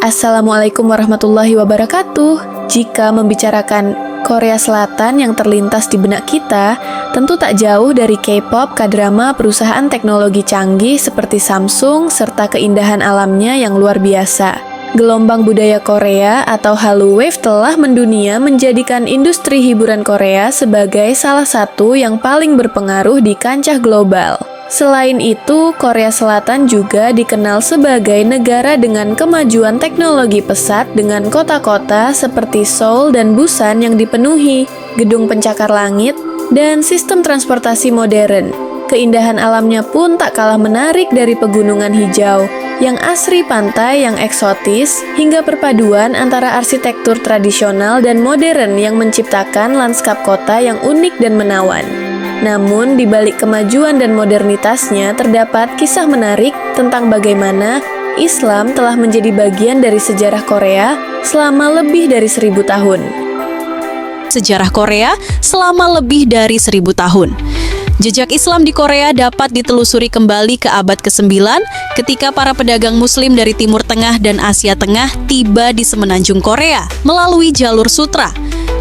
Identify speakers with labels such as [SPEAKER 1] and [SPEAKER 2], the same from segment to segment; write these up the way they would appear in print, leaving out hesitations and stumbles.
[SPEAKER 1] Assalamualaikum warahmatullahi wabarakatuh. Jika membicarakan Korea Selatan yang terlintas di benak kita, tentu tak jauh dari K-pop, K-drama, perusahaan teknologi canggih seperti Samsung, serta keindahan alamnya yang luar biasa. Gelombang budaya Korea atau Hallyu Wave telah mendunia menjadikan industri hiburan Korea sebagai salah satu yang paling berpengaruh di kancah global. Selain itu, Korea Selatan juga dikenal sebagai negara dengan kemajuan teknologi pesat dengan kota-kota seperti Seoul dan Busan yang dipenuhi gedung pencakar langit dan sistem transportasi modern. Keindahan alamnya pun tak kalah menarik dari pegunungan hijau, yang asri pantai yang eksotis, hingga perpaduan antara arsitektur tradisional dan modern yang menciptakan lanskap kota yang unik dan menawan. Namun, di balik kemajuan dan modernitasnya terdapat kisah menarik tentang bagaimana Islam telah menjadi bagian dari sejarah Korea selama lebih dari 1000 tahun.
[SPEAKER 2] Sejarah Korea selama lebih dari 1000 tahun. Jejak Islam di Korea dapat ditelusuri kembali ke abad ke-9 ketika para pedagang Muslim dari Timur Tengah dan Asia Tengah tiba di semenanjung Korea melalui jalur sutra.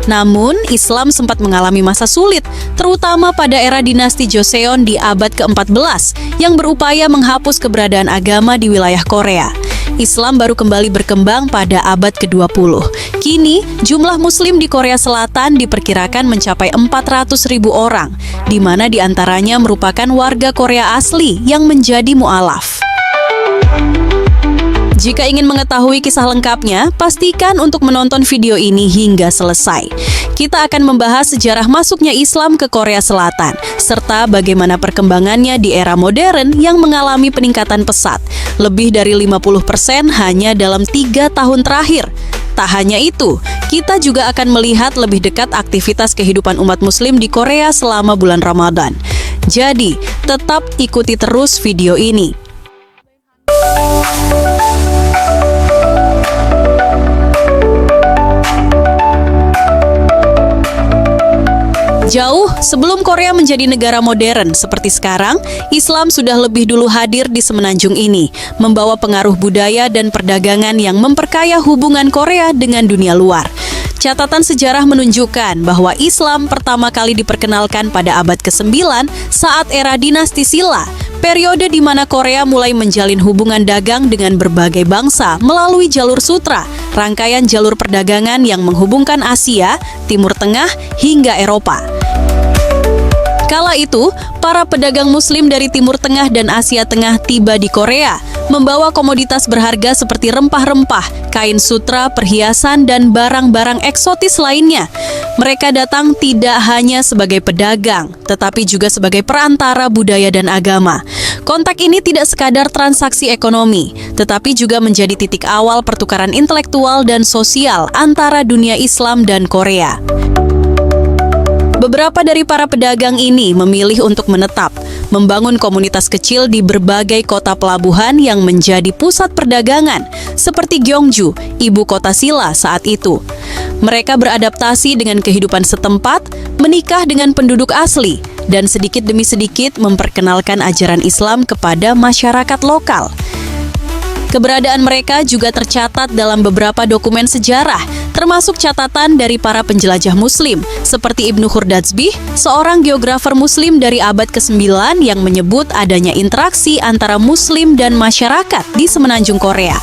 [SPEAKER 2] Namun, Islam sempat mengalami masa sulit, terutama pada era dinasti Joseon di abad ke-14 yang berupaya menghapus keberadaan agama di wilayah Korea. Islam baru kembali berkembang pada abad ke-20. Kini, jumlah Muslim di Korea Selatan diperkirakan mencapai 400.000 orang, di mana diantaranya merupakan warga Korea asli yang menjadi mu'alaf. Jika ingin mengetahui kisah lengkapnya, pastikan untuk menonton video ini hingga selesai. Kita akan membahas sejarah masuknya Islam ke Korea Selatan, serta bagaimana perkembangannya di era modern yang mengalami peningkatan pesat, lebih dari 50% hanya dalam 3 tahun terakhir. Tak hanya itu, kita juga akan melihat lebih dekat aktivitas kehidupan umat Muslim di Korea selama bulan Ramadan. Jadi, tetap ikuti terus video ini. Jauh sebelum Korea menjadi negara modern seperti sekarang, Islam sudah lebih dulu hadir di semenanjung ini, membawa pengaruh budaya dan perdagangan yang memperkaya hubungan Korea dengan dunia luar. Catatan sejarah menunjukkan bahwa Islam pertama kali diperkenalkan pada abad ke-9 saat era dinasti Silla, periode di mana Korea mulai menjalin hubungan dagang dengan berbagai bangsa melalui jalur sutra, rangkaian jalur perdagangan yang menghubungkan Asia, Timur Tengah, hingga Eropa. Kala itu, para pedagang Muslim dari Timur Tengah dan Asia Tengah tiba di Korea, membawa komoditas berharga seperti rempah-rempah, kain sutra, perhiasan, dan barang-barang eksotis lainnya. Mereka datang tidak hanya sebagai pedagang, tetapi juga sebagai perantara budaya dan agama. Kontak ini tidak sekadar transaksi ekonomi, tetapi juga menjadi titik awal pertukaran intelektual dan sosial antara dunia Islam dan Korea. Beberapa dari para pedagang ini memilih untuk menetap, membangun komunitas kecil di berbagai kota pelabuhan yang menjadi pusat perdagangan, seperti Gyeongju, ibu kota Silla saat itu. Mereka beradaptasi dengan kehidupan setempat, menikah dengan penduduk asli, dan sedikit demi sedikit memperkenalkan ajaran Islam kepada masyarakat lokal. Keberadaan mereka juga tercatat dalam beberapa dokumen sejarah, termasuk catatan dari para penjelajah Muslim, seperti Ibnu Khurdatsbih, seorang geografer Muslim dari abad ke-9 yang menyebut adanya interaksi antara Muslim dan masyarakat di semenanjung Korea.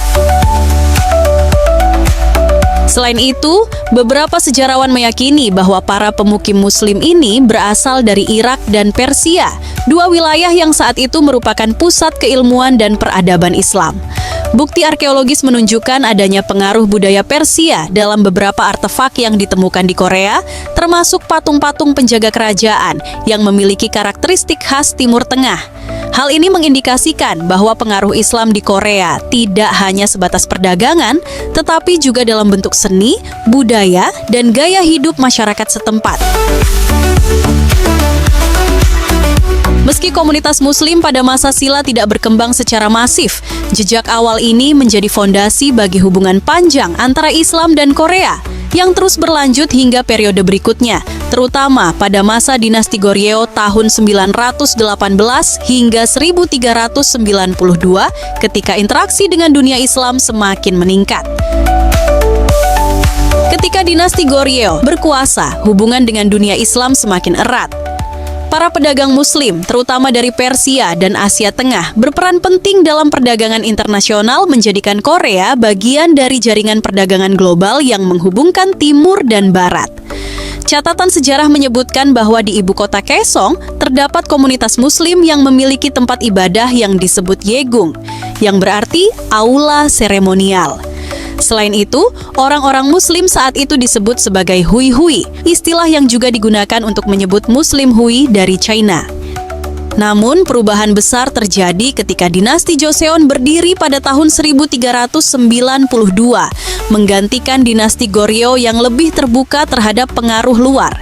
[SPEAKER 2] Selain itu, beberapa sejarawan meyakini bahwa para pemukim Muslim ini berasal dari Irak dan Persia, dua wilayah yang saat itu merupakan pusat keilmuan dan peradaban Islam. Bukti arkeologis menunjukkan adanya pengaruh budaya Persia dalam beberapa artefak yang ditemukan di Korea, termasuk patung-patung penjaga kerajaan yang memiliki karakteristik khas Timur Tengah. Hal ini mengindikasikan bahwa pengaruh Islam di Korea tidak hanya sebatas perdagangan, tetapi juga dalam bentuk seni, budaya, dan gaya hidup masyarakat setempat. Meski komunitas Muslim pada masa Silla tidak berkembang secara masif, jejak awal ini menjadi fondasi bagi hubungan panjang antara Islam dan Korea yang terus berlanjut hingga periode berikutnya, terutama pada masa dinasti Goryeo tahun 918 hingga 1392 ketika interaksi dengan dunia Islam semakin meningkat. Ketika dinasti Goryeo berkuasa, hubungan dengan dunia Islam semakin erat. Para pedagang Muslim, terutama dari Persia dan Asia Tengah, berperan penting dalam perdagangan internasional, menjadikan Korea bagian dari jaringan perdagangan global yang menghubungkan Timur dan Barat. Catatan sejarah menyebutkan bahwa di ibu kota Kaesong terdapat komunitas Muslim yang memiliki tempat ibadah yang disebut Yegung, yang berarti aula seremonial. Selain itu, orang-orang Muslim saat itu disebut sebagai Hui-Hui, istilah yang juga digunakan untuk menyebut Muslim Hui dari China. Namun, perubahan besar terjadi ketika dinasti Joseon berdiri pada tahun 1392, menggantikan dinasti Goryeo yang lebih terbuka terhadap pengaruh luar.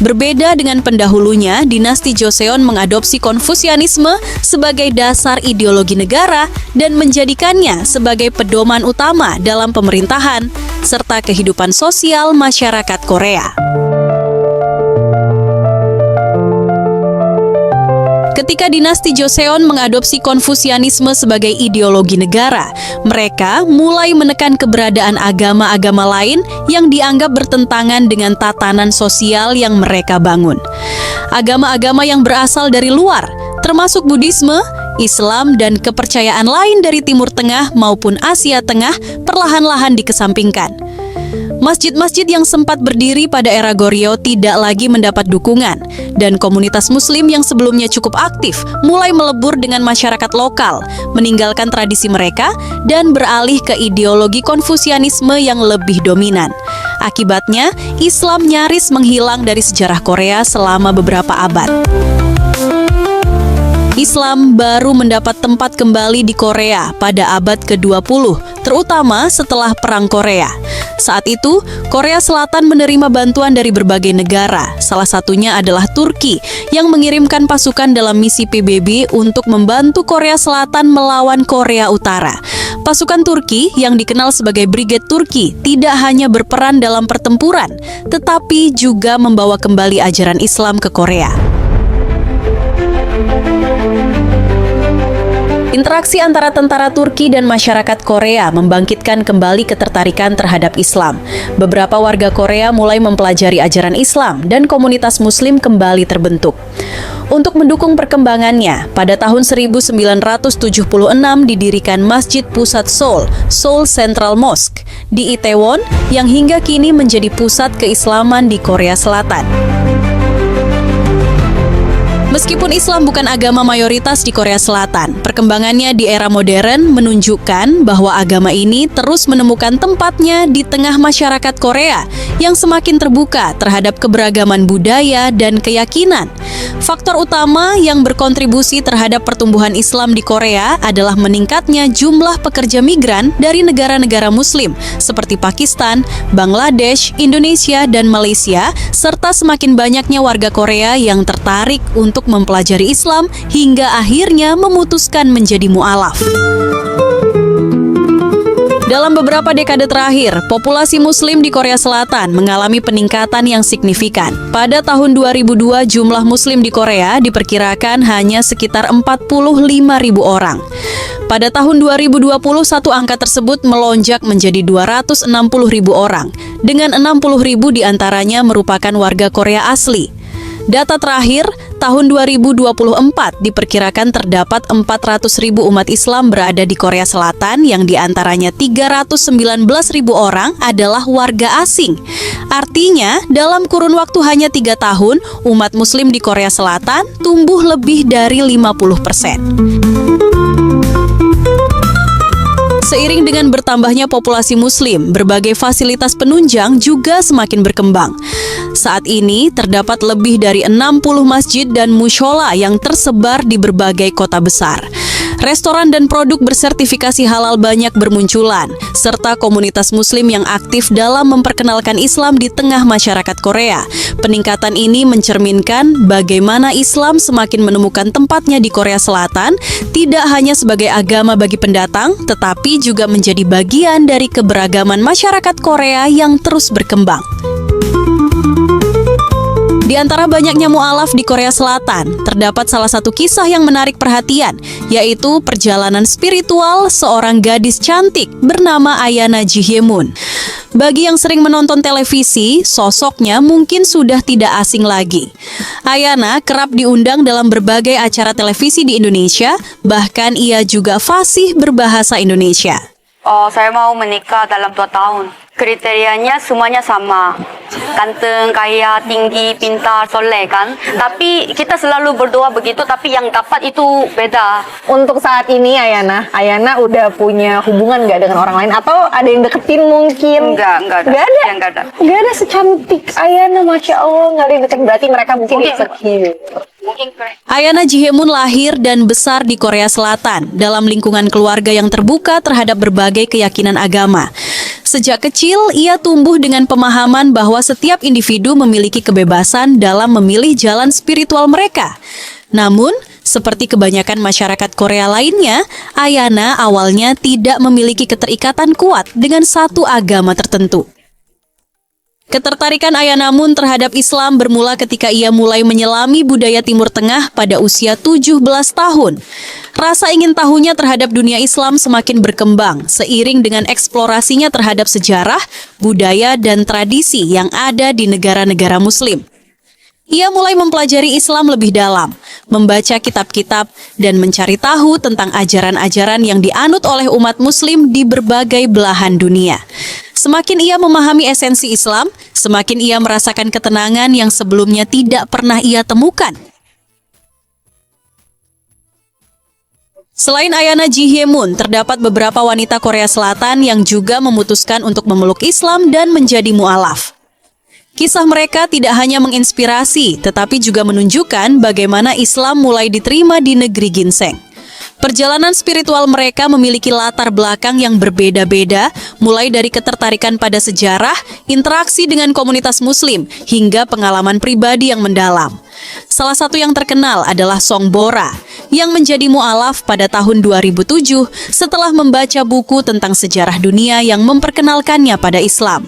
[SPEAKER 2] Berbeda dengan pendahulunya, dinasti Joseon mengadopsi Konfusianisme sebagai dasar ideologi negara dan menjadikannya sebagai pedoman utama dalam pemerintahan serta kehidupan sosial masyarakat Korea. Ketika dinasti Joseon mengadopsi Konfusianisme sebagai ideologi negara, mereka mulai menekan keberadaan agama-agama lain yang dianggap bertentangan dengan tatanan sosial yang mereka bangun. Agama-agama yang berasal dari luar, termasuk Buddhisme, Islam, dan kepercayaan lain dari Timur Tengah maupun Asia Tengah, perlahan-lahan dikesampingkan. Masjid-masjid yang sempat berdiri pada era Goryeo tidak lagi mendapat dukungan, dan komunitas Muslim yang sebelumnya cukup aktif mulai melebur dengan masyarakat lokal, meninggalkan tradisi mereka dan beralih ke ideologi Konfusianisme yang lebih dominan. Akibatnya, Islam nyaris menghilang dari sejarah Korea selama beberapa abad. Islam baru mendapat tempat kembali di Korea pada abad ke-20, terutama setelah Perang Korea. Saat itu, Korea Selatan menerima bantuan dari berbagai negara, salah satunya adalah Turki, yang mengirimkan pasukan dalam misi PBB untuk membantu Korea Selatan melawan Korea Utara. Pasukan Turki, yang dikenal sebagai Brigade Turki, tidak hanya berperan dalam pertempuran, tetapi juga membawa kembali ajaran Islam ke Korea. Interaksi antara tentara Turki dan masyarakat Korea membangkitkan kembali ketertarikan terhadap Islam. Beberapa warga Korea mulai mempelajari ajaran Islam dan komunitas Muslim kembali terbentuk. Untuk mendukung perkembangannya, pada tahun 1976 didirikan Masjid Pusat Seoul, Seoul Central Mosque, di Itaewon, yang hingga kini menjadi pusat keislaman di Korea Selatan. Meskipun Islam bukan agama mayoritas di Korea Selatan, perkembangannya di era modern menunjukkan bahwa agama ini terus menemukan tempatnya di tengah masyarakat Korea yang semakin terbuka terhadap keberagaman budaya dan keyakinan. Faktor utama yang berkontribusi terhadap pertumbuhan Islam di Korea adalah meningkatnya jumlah pekerja migran dari negara-negara Muslim seperti Pakistan, Bangladesh, Indonesia, dan Malaysia, serta semakin banyaknya warga Korea yang tertarik untuk mempelajari Islam hingga akhirnya memutuskan menjadi mu'alaf. Dalam beberapa dekade terakhir, populasi Muslim di Korea Selatan mengalami peningkatan yang signifikan. Pada tahun 2002, jumlah Muslim di Korea diperkirakan hanya sekitar 45.000 orang. Pada tahun 2021, angka tersebut melonjak menjadi 260.000 orang, dengan 60.000 diantaranya merupakan warga Korea asli. Data terakhir, tahun 2024 diperkirakan terdapat 400.000 umat Islam berada di Korea Selatan, yang diantaranya 319.000 orang adalah warga asing. Artinya, dalam kurun waktu hanya 3 tahun, umat Muslim di Korea Selatan tumbuh lebih dari 50%. Seiring dengan bertambahnya populasi Muslim, berbagai fasilitas penunjang juga semakin berkembang. Saat ini, terdapat lebih dari 60 masjid dan mushola yang tersebar di berbagai kota besar. Restoran dan produk bersertifikasi halal banyak bermunculan, serta komunitas Muslim yang aktif dalam memperkenalkan Islam di tengah masyarakat Korea. Peningkatan ini mencerminkan bagaimana Islam semakin menemukan tempatnya di Korea Selatan, tidak hanya sebagai agama bagi pendatang, tetapi juga menjadi bagian dari keberagaman masyarakat Korea yang terus berkembang. Di antara banyaknya mu'alaf di Korea Selatan, terdapat salah satu kisah yang menarik perhatian, yaitu perjalanan spiritual seorang gadis cantik bernama Ayana Ji Hye-moon. Bagi yang sering menonton televisi, sosoknya mungkin sudah tidak asing lagi. Ayana kerap diundang dalam berbagai acara televisi di Indonesia, bahkan ia juga fasih berbahasa Indonesia.
[SPEAKER 3] Oh, saya mau menikah dalam 2 tahun. Kriterianya semuanya sama. Ganteng, kaya, tinggi, pintar, soleh kan. Tapi kita selalu berdoa begitu, tapi yang dapat itu beda.
[SPEAKER 4] Untuk saat ini Ayana udah punya hubungan nggak dengan orang lain atau ada yang deketin mungkin?
[SPEAKER 3] Enggak ada.
[SPEAKER 4] Nggak ada.
[SPEAKER 3] Yang enggak ada.
[SPEAKER 4] Nggak ada secantik Ayana, Masya Allah, nggak ada yang deket, berarti mereka mungkin insecure.
[SPEAKER 3] Mungkin keren.
[SPEAKER 2] Ayana Jihemun lahir dan besar di Korea Selatan dalam lingkungan keluarga yang terbuka terhadap berbagai keyakinan agama. Sejak kecil, ia tumbuh dengan pemahaman bahwa setiap individu memiliki kebebasan dalam memilih jalan spiritual mereka. Namun, seperti kebanyakan masyarakat Korea lainnya, Ayana awalnya tidak memiliki keterikatan kuat dengan satu agama tertentu. Ketertarikan Ayana Mun terhadap Islam bermula ketika ia mulai menyelami budaya Timur Tengah pada usia 17 tahun. Rasa ingin tahunya terhadap dunia Islam semakin berkembang seiring dengan eksplorasinya terhadap sejarah, budaya, dan tradisi yang ada di negara-negara Muslim. Ia mulai mempelajari Islam lebih dalam, membaca kitab-kitab, dan mencari tahu tentang ajaran-ajaran yang dianut oleh umat Muslim di berbagai belahan dunia. Semakin ia memahami esensi Islam, semakin ia merasakan ketenangan yang sebelumnya tidak pernah ia temukan. Selain Ayana Jihemun, terdapat beberapa wanita Korea Selatan yang juga memutuskan untuk memeluk Islam dan menjadi mu'alaf. Kisah mereka tidak hanya menginspirasi, tetapi juga menunjukkan bagaimana Islam mulai diterima di negeri ginseng. Perjalanan spiritual mereka memiliki latar belakang yang berbeda-beda, mulai dari ketertarikan pada sejarah, interaksi dengan komunitas Muslim, hingga pengalaman pribadi yang mendalam. Salah satu yang terkenal adalah Song Bora, yang menjadi mu'alaf pada tahun 2007 setelah membaca buku tentang sejarah dunia yang memperkenalkannya pada Islam.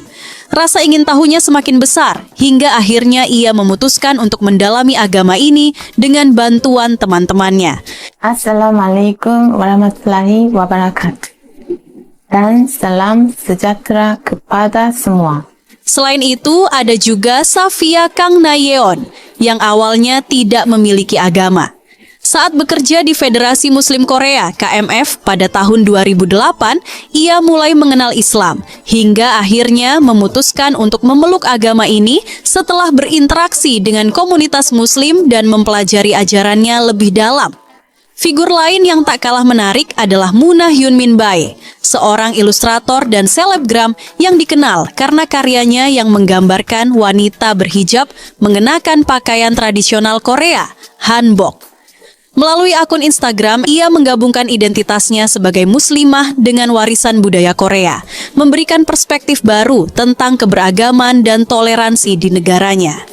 [SPEAKER 2] Rasa ingin tahunya semakin besar, hingga akhirnya ia memutuskan untuk mendalami agama ini dengan bantuan teman-temannya.
[SPEAKER 5] Assalamualaikum warahmatullahi wabarakatuh. Dan salam sejahtera kepada semua.
[SPEAKER 2] Selain itu, ada juga Safia Kang Nayeon, yang awalnya tidak memiliki agama. Saat bekerja di Federasi Muslim Korea (KMF) pada tahun 2008, ia mulai mengenal Islam hingga akhirnya memutuskan untuk memeluk agama ini setelah berinteraksi dengan komunitas Muslim dan mempelajari ajarannya lebih dalam. Figur lain yang tak kalah menarik adalah Moonah Hyunmin Bae, seorang ilustrator dan selebgram yang dikenal karena karyanya yang menggambarkan wanita berhijab mengenakan pakaian tradisional Korea, hanbok. Melalui akun Instagram, ia menggabungkan identitasnya sebagai muslimah dengan warisan budaya Korea, memberikan perspektif baru tentang keberagaman dan toleransi di negaranya.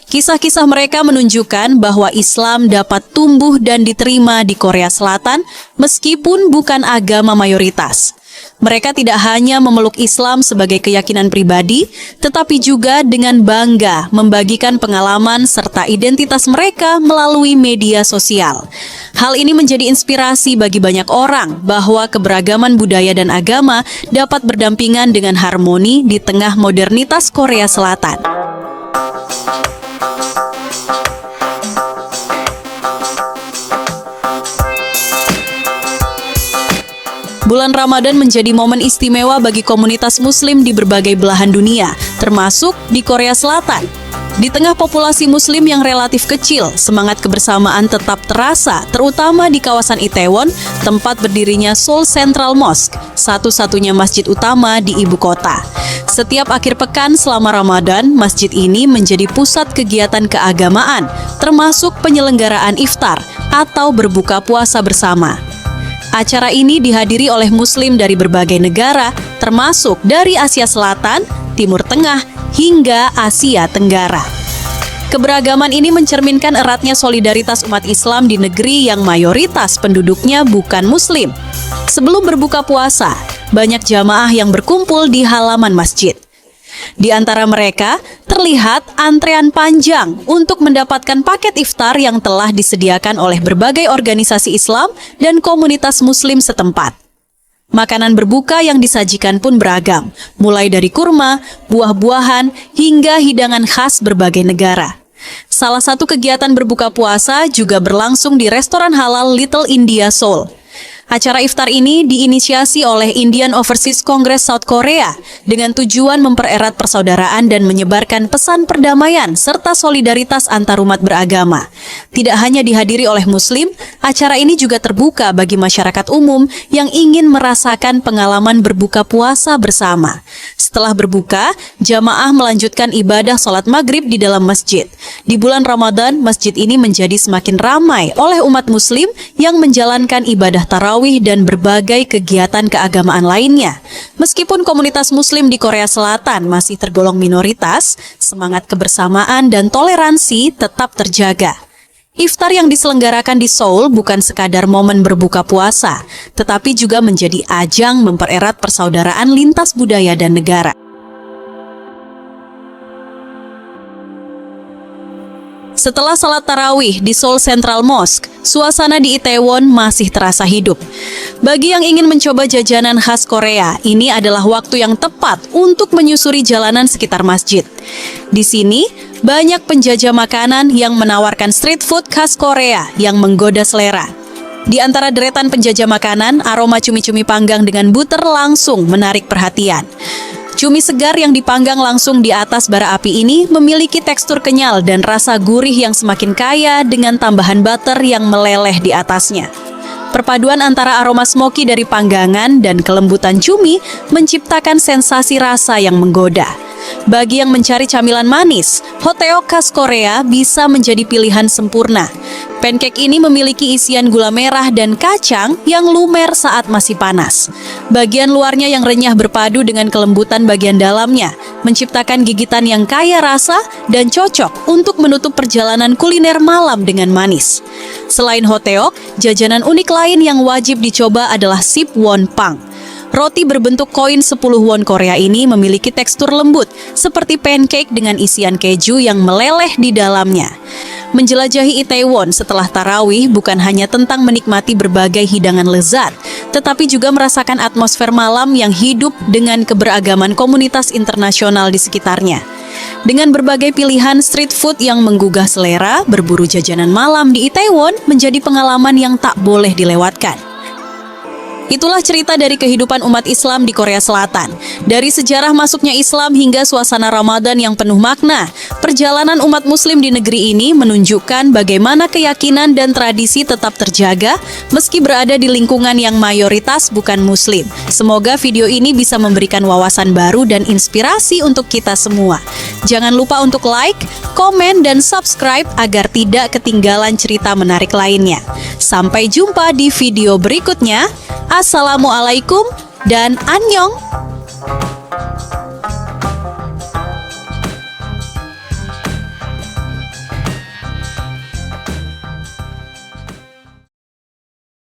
[SPEAKER 2] Kisah-kisah mereka menunjukkan bahwa Islam dapat tumbuh dan diterima di Korea Selatan meskipun bukan agama mayoritas. Mereka tidak hanya memeluk Islam sebagai keyakinan pribadi, tetapi juga dengan bangga membagikan pengalaman serta identitas mereka melalui media sosial. Hal ini menjadi inspirasi bagi banyak orang bahwa keberagaman budaya dan agama dapat berdampingan dengan harmoni di tengah modernitas Korea Selatan. Bulan Ramadan menjadi momen istimewa bagi komunitas Muslim di berbagai belahan dunia, termasuk di Korea Selatan. Di tengah populasi Muslim yang relatif kecil, semangat kebersamaan tetap terasa, terutama di kawasan Itaewon, tempat berdirinya Seoul Central Mosque, satu-satunya masjid utama di ibu kota. Setiap akhir pekan selama Ramadan, masjid ini menjadi pusat kegiatan keagamaan, termasuk penyelenggaraan iftar atau berbuka puasa bersama. Acara ini dihadiri oleh Muslim dari berbagai negara, termasuk dari Asia Selatan, Timur Tengah, hingga Asia Tenggara. Keberagaman ini mencerminkan eratnya solidaritas umat Islam di negeri yang mayoritas penduduknya bukan Muslim. Sebelum berbuka puasa, banyak jamaah yang berkumpul di halaman masjid. Di antara mereka, terlihat antrean panjang untuk mendapatkan paket iftar yang telah disediakan oleh berbagai organisasi Islam dan komunitas Muslim setempat. Makanan berbuka yang disajikan pun beragam, mulai dari kurma, buah-buahan, hingga hidangan khas berbagai negara. Salah satu kegiatan berbuka puasa juga berlangsung di restoran halal Little India Seoul. Acara iftar ini diinisiasi oleh Indian Overseas Congress South Korea dengan tujuan mempererat persaudaraan dan menyebarkan pesan perdamaian serta solidaritas antarumat beragama. Tidak hanya dihadiri oleh Muslim, acara ini juga terbuka bagi masyarakat umum yang ingin merasakan pengalaman berbuka puasa bersama. Setelah berbuka, jamaah melanjutkan ibadah sholat maghrib di dalam masjid. Di bulan Ramadan, masjid ini menjadi semakin ramai oleh umat Muslim yang menjalankan ibadah tarawih dan berbagai kegiatan keagamaan lainnya. Meskipun komunitas Muslim di Korea Selatan masih tergolong minoritas, semangat kebersamaan dan toleransi tetap terjaga. Iftar yang diselenggarakan di Seoul bukan sekadar momen berbuka puasa, tetapi juga menjadi ajang mempererat persaudaraan lintas budaya dan negara. Setelah salat tarawih di Seoul Central Mosque, suasana di Itaewon masih terasa hidup. Bagi yang ingin mencoba jajanan khas Korea, ini adalah waktu yang tepat untuk menyusuri jalanan sekitar masjid. Di sini, banyak penjajah makanan yang menawarkan street food khas Korea yang menggoda selera. Di antara deretan penjajah makanan, aroma cumi-cumi panggang dengan butter langsung menarik perhatian. Cumi segar yang dipanggang langsung di atas bara api ini memiliki tekstur kenyal dan rasa gurih yang semakin kaya dengan tambahan butter yang meleleh di atasnya. Perpaduan antara aroma smoky dari panggangan dan kelembutan cumi menciptakan sensasi rasa yang menggoda. Bagi yang mencari camilan manis, hoteok khas Korea bisa menjadi pilihan sempurna. Pancake ini memiliki isian gula merah dan kacang yang lumer saat masih panas. Bagian luarnya yang renyah berpadu dengan kelembutan bagian dalamnya, menciptakan gigitan yang kaya rasa dan cocok untuk menutup perjalanan kuliner malam dengan manis. Selain hoteok, jajanan unik lain yang wajib dicoba adalah sip won pang. Roti berbentuk koin 10 won Korea ini memiliki tekstur lembut, seperti pancake dengan isian keju yang meleleh di dalamnya. Menjelajahi Itaewon setelah tarawih bukan hanya tentang menikmati berbagai hidangan lezat, tetapi juga merasakan atmosfer malam yang hidup dengan keberagaman komunitas internasional di sekitarnya. Dengan berbagai pilihan street food yang menggugah selera, berburu jajanan malam di Itaewon menjadi pengalaman yang tak boleh dilewatkan. Itulah cerita dari kehidupan umat Islam di Korea Selatan. Dari sejarah masuknya Islam hingga suasana Ramadan yang penuh makna, perjalanan umat Muslim di negeri ini menunjukkan bagaimana keyakinan dan tradisi tetap terjaga meski berada di lingkungan yang mayoritas bukan Muslim. Semoga video ini bisa memberikan wawasan baru dan inspirasi untuk kita semua. Jangan lupa untuk like, komen, dan subscribe agar tidak ketinggalan cerita menarik lainnya. Sampai jumpa di video berikutnya. Assalamualaikum dan annyeong!